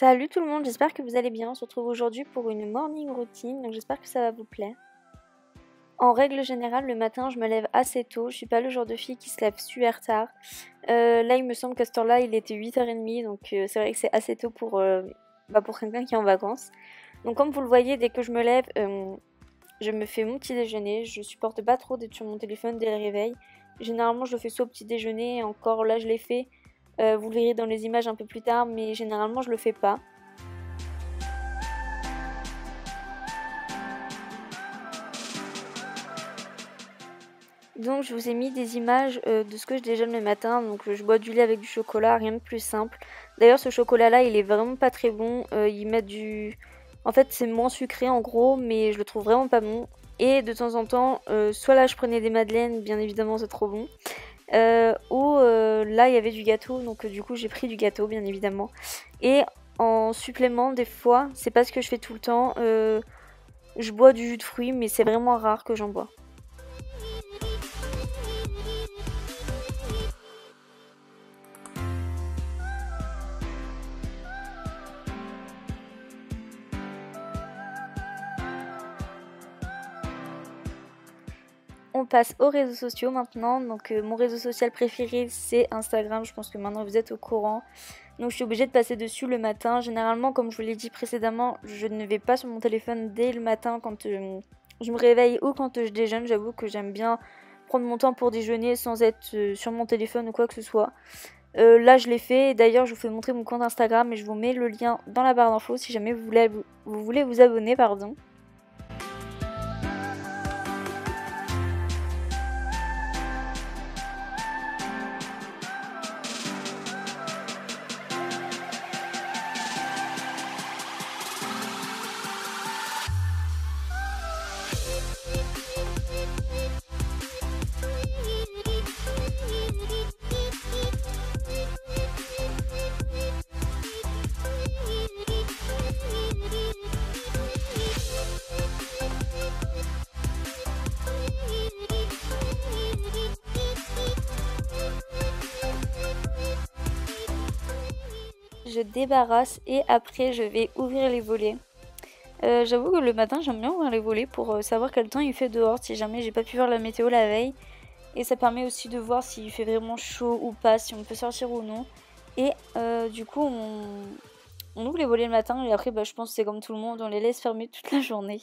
Salut tout le monde, j'espère que vous allez bien. On se retrouve aujourd'hui pour une morning routine, donc j'espère que ça va vous plaire. En règle générale, le matin, je me lève assez tôt. Je suis pas le genre de fille qui se lève super tard. Là, il me semble qu'à cette heure-là, il était 8h30, donc c'est vrai que c'est assez tôt pour quelqu'un qui est en vacances. Donc comme vous le voyez, dès que je me lève, je me fais mon petit déjeuner. Je supporte pas trop d'être sur mon téléphone dès le réveil. Généralement, je le fais soit au petit déjeuner, encore là, je l'ai fait. Vous le verrez dans les images un peu plus tard, mais généralement, je le fais pas. Donc je vous ai mis des images de ce que je déjeune le matin. Donc je bois du lait avec du chocolat, rien de plus simple. D'ailleurs ce chocolat là il est vraiment pas très bon. Ils mettent du... En fait c'est moins sucré en gros, mais je le trouve vraiment pas bon. Et de temps en temps, soit là je prenais des madeleines, bien évidemment c'est trop bon. Ou là il y avait du gâteau, donc du coup j'ai pris du gâteau bien évidemment. Et en supplément des fois, c'est pas ce que je fais tout le temps, je bois du jus de fruits, mais c'est vraiment rare que j'en bois. On passe aux réseaux sociaux maintenant. Donc mon réseau social préféré c'est Instagram. Je pense que maintenant vous êtes au courant. Donc je suis obligée de passer dessus le matin. Généralement, comme je vous l'ai dit précédemment, je ne vais pas sur mon téléphone dès le matin quand je me réveille ou quand je déjeune. J'avoue que j'aime bien prendre mon temps pour déjeuner sans être sur mon téléphone ou quoi que ce soit. Là je l'ai fait. D'ailleurs je vous fais montrer mon compte Instagram et je vous mets le lien dans la barre d'infos si jamais vous voulez vous abonner. Pardon. Je débarrasse et après je vais ouvrir les volets. J'avoue que le matin j'aime bien ouvrir les volets pour savoir quel temps il fait dehors si jamais j'ai pas pu voir la météo la veille. Et ça permet aussi de voir s'il fait vraiment chaud ou pas, si on peut sortir ou non. Et du coup on ouvre les volets le matin et après je pense que c'est comme tout le monde, on les laisse fermer toute la journée.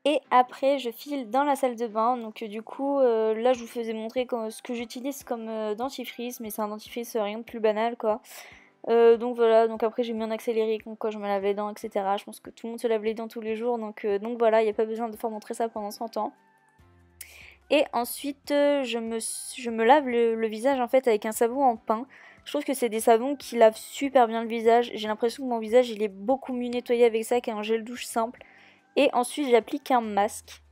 Et après je file dans la salle de bain, donc du coup là je vous faisais montrer ce que j'utilise comme dentifrice, mais c'est un dentifrice rien de plus banal quoi. Donc voilà, donc après j'ai mis en accéléré comme quoi je me lave les dents, etc. Je pense que tout le monde se lave les dents tous les jours, donc voilà, il n'y a pas besoin de faire montrer ça pendant 100 ans. Et ensuite je me lave le visage en fait avec un savon en pin. Je trouve que c'est des savons qui lavent super bien le visage. J'ai l'impression que mon visage il est beaucoup mieux nettoyé avec ça qu'un gel douche simple. Et ensuite j'applique un masque.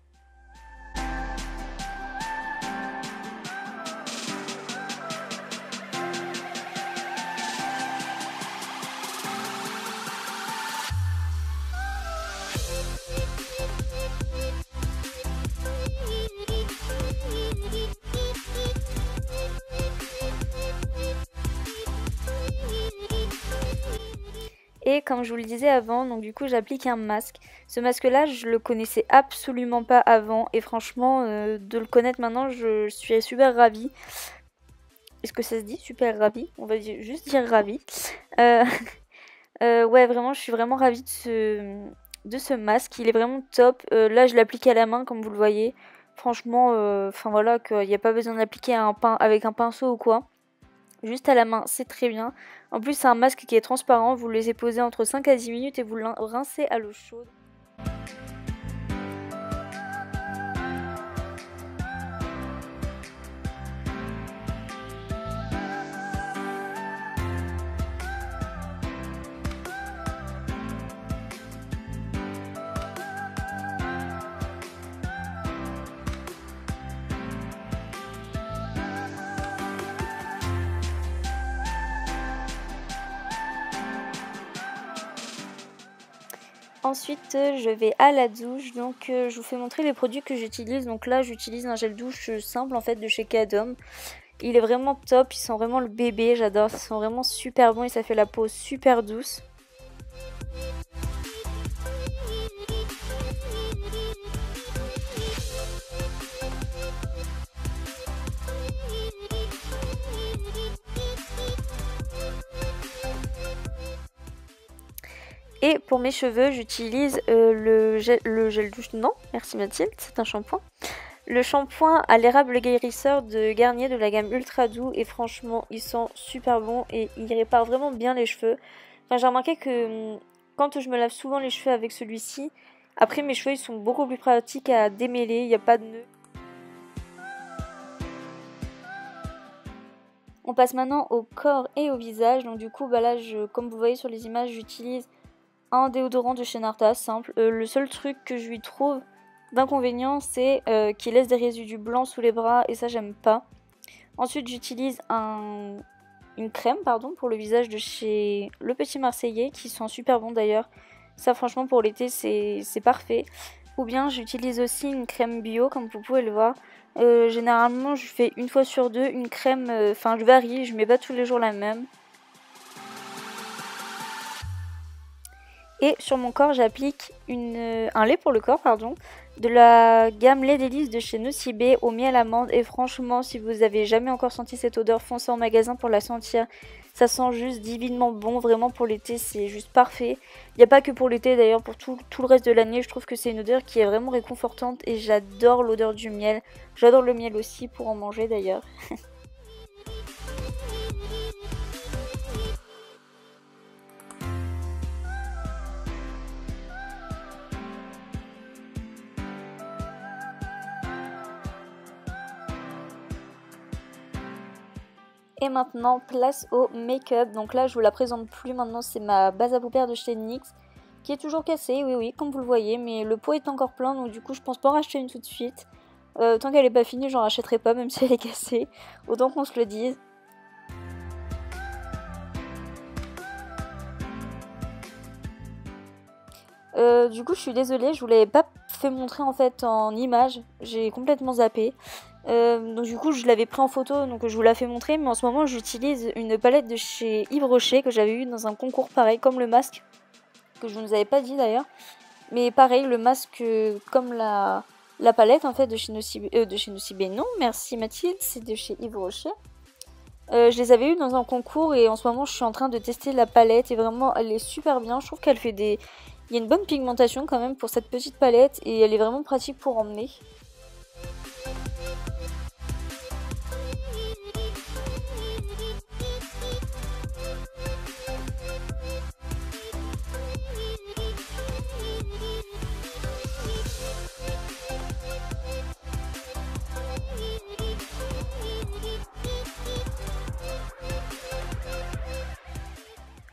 Et comme je vous le disais avant, donc du coup j'applique un masque. Ce masque là je le connaissais absolument pas avant et franchement de le connaître maintenant je suis super ravie. Est-ce que ça se dit super ravie? On va juste dire ravie. Euh, ouais vraiment je suis vraiment ravie de ce masque, il est vraiment top. Là je l'applique à la main comme vous le voyez. Franchement, enfin voilà, qu'il n'y a pas besoin d'appliquer avec un pinceau ou quoi. Juste à la main, c'est très bien. En plus, c'est un masque qui est transparent. Vous le laissez poser entre 5 à 10 minutes et vous le rincez à l'eau chaude. Ensuite, je vais à la douche, donc je vous fais montrer les produits que j'utilise. Donc là, j'utilise un gel douche simple en fait de chez Cadom. Il est vraiment top, ils sont vraiment le bébé, j'adore, ils sont vraiment super bons et ça fait la peau super douce. Et pour mes cheveux, j'utilise le gel douche. Non, merci Mathilde, c'est un shampoing. Le shampoing à l'érable guérisseur de Garnier de la gamme Ultra Doux. Et franchement, ils sont super bons et ils réparent vraiment bien les cheveux. Enfin, j'ai remarqué que quand je me lave souvent les cheveux avec celui-ci, après mes cheveux ils sont beaucoup plus pratiques à démêler, il n'y a pas de nœuds. On passe maintenant au corps et au visage. Donc du coup, bah là, comme vous voyez sur les images, j'utilise un déodorant de chez Narta, simple. Le seul truc que je lui trouve d'inconvénient, c'est qu'il laisse des résidus blancs sous les bras et ça, j'aime pas. Ensuite, j'utilise une crème pour le visage de chez Le Petit Marseillais, qui sont super bons d'ailleurs. Ça, franchement, pour l'été, c'est parfait. Ou bien, j'utilise aussi une crème bio, comme vous pouvez le voir. Généralement, je fais une fois sur deux une crème, je varie, je mets pas tous les jours la même. Et sur mon corps, j'applique un lait pour le corps, de la gamme Lait Délices de chez Nocibé au miel amande. Et franchement, si vous avez jamais encore senti cette odeur, foncez en magasin pour la sentir. Ça sent juste divinement bon, vraiment pour l'été, c'est juste parfait. Il n'y a pas que pour l'été d'ailleurs, pour tout le reste de l'année, je trouve que c'est une odeur qui est vraiment réconfortante et j'adore l'odeur du miel. J'adore le miel aussi pour en manger d'ailleurs. Et maintenant, place au make-up. Donc là, je vous la présente plus. Maintenant, c'est ma base à paupières de chez NYX qui est toujours cassée, oui, comme vous le voyez. Mais le pot est encore plein, donc du coup, je pense pas en racheter une tout de suite. Tant qu'elle est pas finie, j'en rachèterai pas, même si elle est cassée. Autant qu'on se le dise. Du coup, je suis désolée, je vous l'avais pas fait montrer en fait en image. J'ai complètement zappé. Donc du coup je l'avais pris en photo, donc je vous la fais montrer, mais en ce moment j'utilise une palette de chez Yves Rocher que j'avais eu dans un concours pareil, comme le masque, que je ne vous avais pas dit d'ailleurs, mais pareil le masque comme la palette en fait de chez Nocibé, non merci Mathilde, c'est de chez Yves Rocher. Je les avais eu dans un concours et en ce moment je suis en train de tester la palette et vraiment elle est super bien, je trouve qu'elle fait il y a une bonne pigmentation quand même pour cette petite palette et elle est vraiment pratique pour emmener.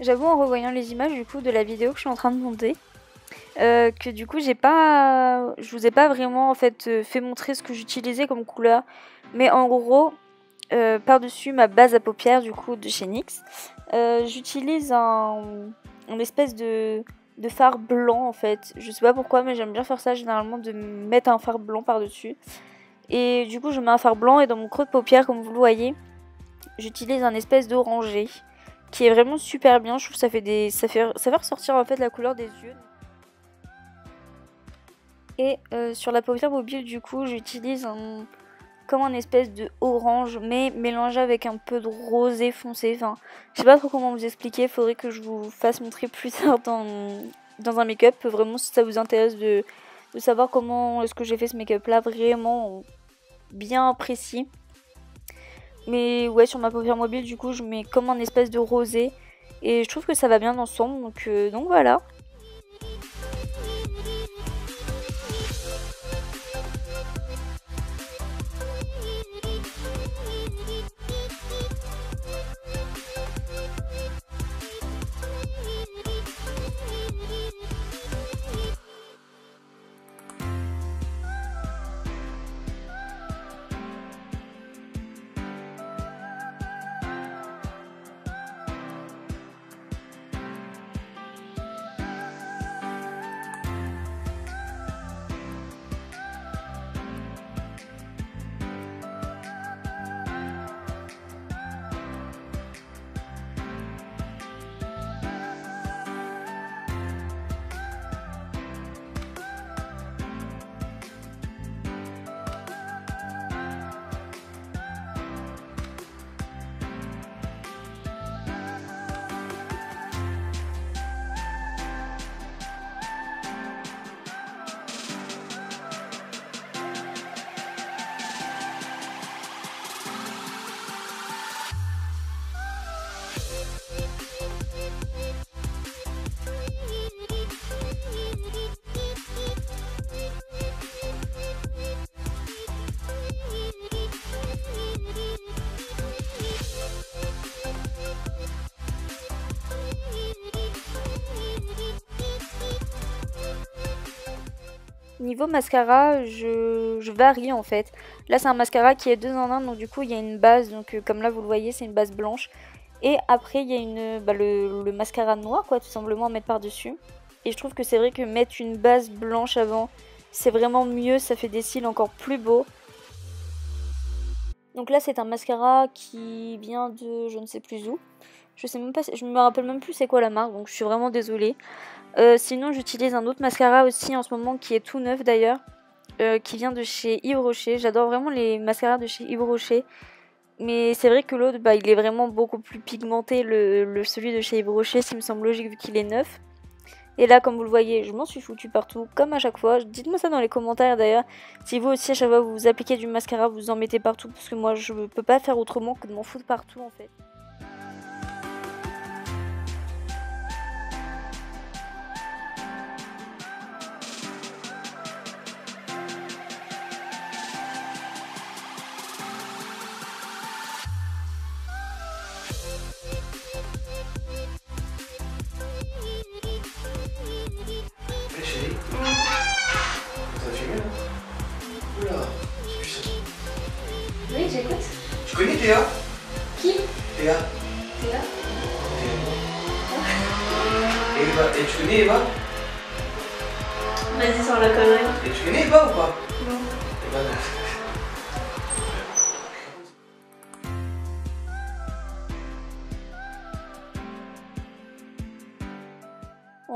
J'avoue en revoyant les images du coup de la vidéo que je suis en train de monter, que du coup je vous ai pas vraiment en fait fait montrer ce que j'utilisais comme couleur, mais en gros par-dessus ma base à paupières du coup de chez NYX, j'utilise une espèce de fard blanc en fait. Je sais pas pourquoi mais j'aime bien faire ça généralement, de mettre un fard blanc par-dessus. Et du coup je mets un fard blanc et dans mon creux de paupière comme vous le voyez, j'utilise un espèce d'orangé qui est vraiment super bien. Je trouve que ça fait ressortir en fait la couleur des yeux. Et sur la paupière mobile du coup j'utilise comme un espèce de orange mais mélangé avec un peu de rosé foncé. Enfin, je sais pas trop comment vous expliquer, faudrait que je vous fasse montrer plus tard dans un make-up. Vraiment si ça vous intéresse de savoir comment est-ce que j'ai fait ce make-up là, vraiment bien précis. Mais ouais, sur ma paupière mobile du coup je mets comme un espèce de rosé et je trouve que ça va bien ensemble, donc voilà. niveau mascara, je varie en fait. Là c'est un mascara qui est 2 en 1, donc du coup il y a une base, donc comme là vous le voyez c'est une base blanche. Et après il y a le mascara noir quoi, tout simplement à mettre par dessus. Et je trouve que c'est vrai que mettre une base blanche avant, c'est vraiment mieux, ça fait des cils encore plus beaux. Donc là c'est un mascara qui vient de je ne sais plus où. Je sais même pas, je me rappelle même plus c'est quoi la marque, donc je suis vraiment désolée. Sinon j'utilise un autre mascara aussi en ce moment qui est tout neuf d'ailleurs, qui vient de chez Yves Rocher. J'adore vraiment les mascaras de chez Yves Rocher. Mais c'est vrai que l'autre, bah, il est vraiment beaucoup plus pigmenté, celui de chez Yves Rocher, ça me semble logique vu qu'il est neuf. Et là, comme vous le voyez, je m'en suis foutu partout, comme à chaque fois. Dites-moi ça dans les commentaires d'ailleurs. Si vous aussi, à chaque fois que vous appliquez du mascara, vous en mettez partout. Parce que moi, je ne peux pas faire autrement que de m'en foutre partout en fait. Chérie, t'as filmé là? Oula, c'est puissant. Oui, j'écoute. Tu connais Théa? Qui? Théa. Théa. Et Eva. Et tu connais Eva? Vas-y, sors la connerie. Et tu connais Eva ou pas? Non. Eva, non.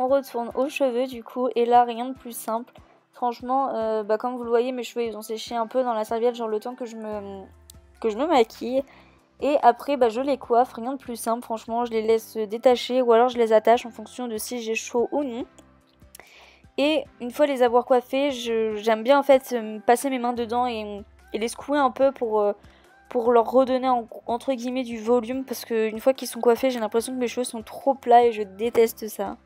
On retourne aux cheveux du coup, et là rien de plus simple. Franchement, comme vous le voyez, mes cheveux ils ont séché un peu dans la serviette, genre le temps que je me maquille. Et après je les coiffe, rien de plus simple, franchement je les laisse détacher ou alors je les attache en fonction de si j'ai chaud ou non. Et une fois les avoir coiffés, j'aime bien en fait passer mes mains dedans et les secouer un peu pour leur redonner entre guillemets du volume, parce qu'une fois qu'ils sont coiffés j'ai l'impression que mes cheveux sont trop plats et je déteste ça.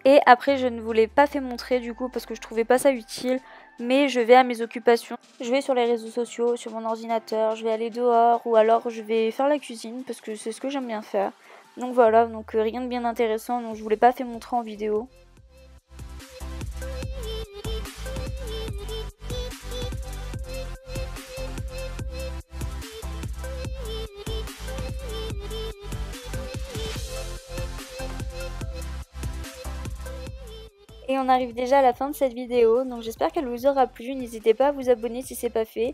Et après je ne vous l'ai pas fait montrer du coup parce que je trouvais pas ça utile, mais je vais à mes occupations. Je vais sur les réseaux sociaux, sur mon ordinateur, je vais aller dehors ou alors je vais faire la cuisine parce que c'est ce que j'aime bien faire. Donc voilà, donc rien de bien intéressant, donc je vous l'ai pas fait montrer en vidéo. Et on arrive déjà à la fin de cette vidéo, donc j'espère qu'elle vous aura plu. N'hésitez pas à vous abonner si c'est pas fait,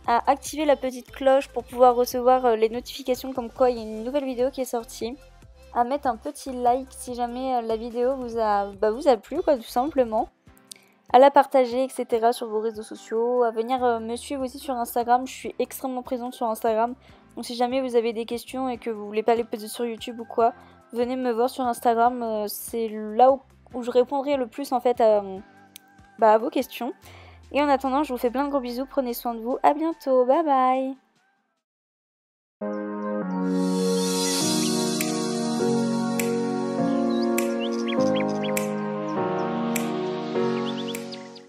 à activer la petite cloche pour pouvoir recevoir les notifications comme quoi il y a une nouvelle vidéo qui est sortie, à mettre un petit like si jamais la vidéo vous a plu quoi, tout simplement, à la partager etc. sur vos réseaux sociaux, à venir me suivre aussi sur Instagram. Je suis extrêmement présente sur Instagram, donc si jamais vous avez des questions et que vous voulez pas les poser sur YouTube ou quoi, venez me voir sur Instagram, c'est là où je répondrai le plus en fait à vos questions. Et en attendant, je vous fais plein de gros bisous, prenez soin de vous, à bientôt, bye bye.